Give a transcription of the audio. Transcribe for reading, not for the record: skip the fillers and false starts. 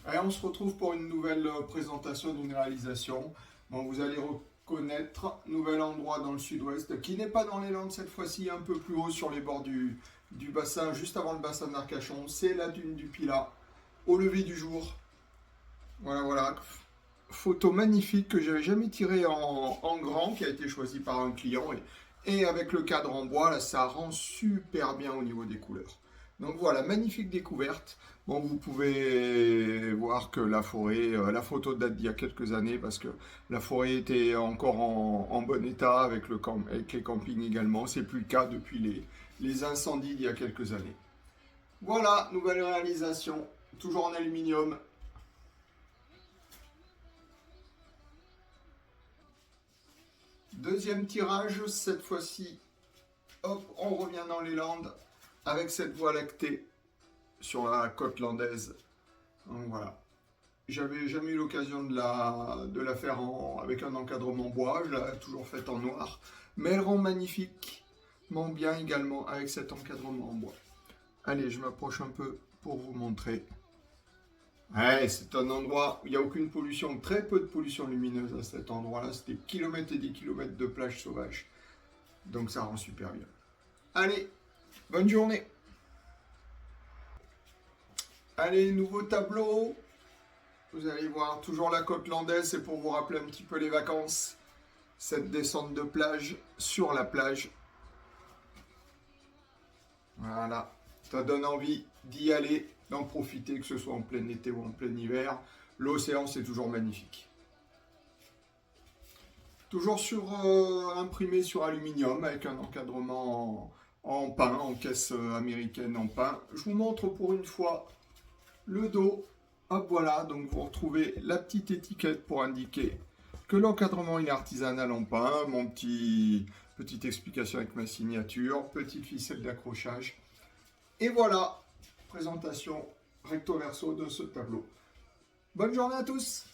Allez, on se retrouve pour une nouvelle présentation d'une réalisation. Bon, vous allez reconnaître nouvel endroit dans le sud-ouest, qui n'est pas dans les Landes cette fois-ci, un peu plus haut sur les bords du bassin, juste avant le bassin d'Arcachon. C'est la dune du Pilat, au lever du jour. Voilà, voilà. Photo magnifique que j'avais jamais tirée en grand, qui a été choisie par un client. Et avec le cadre en bois, là, ça rend super bien au niveau des couleurs. Donc voilà, magnifique découverte. Bon, vous pouvez voir que la forêt, la photo date d'il y a quelques années parce que la forêt était encore en bon état avec, avec les campings également. C'est plus le cas depuis les incendies d'il y a quelques années. Voilà, nouvelle réalisation, toujours en aluminium. Deuxième tirage, cette fois-ci, hop, on revient dans les Landes avec cette voie lactée sur la côte landaise. Donc voilà. J'avais jamais eu l'occasion de la faire avec un encadrement bois, je l'ai toujours faite en noir, mais elle rend magnifiquement bien également avec cet encadrement en bois. Allez, je m'approche un peu pour vous montrer. Ouais, c'est un endroit où il n'y a aucune pollution, très peu de pollution lumineuse à cet endroit-là. C'est des kilomètres et des kilomètres de plage sauvage. Donc ça rend super bien. Allez, bonne journée. Allez, nouveau tableau. Vous allez voir, toujours la côte landaise, c'est pour vous rappeler un petit peu les vacances. Cette descente de plage sur la plage. Voilà, ça donne envie d'y aller, d'en profiter, que ce soit en plein été ou en plein hiver. L'océan, c'est toujours magnifique. Toujours imprimé sur aluminium avec un encadrement en pain, en caisse américaine en pain. Je vous montre pour une fois le dos. Hop, voilà, donc vous retrouvez la petite étiquette pour indiquer que l'encadrement est artisanal en pain. Petite explication avec ma signature, petite ficelle d'accrochage. Et voilà, présentation recto verso de ce tableau. Bonne journée à tous!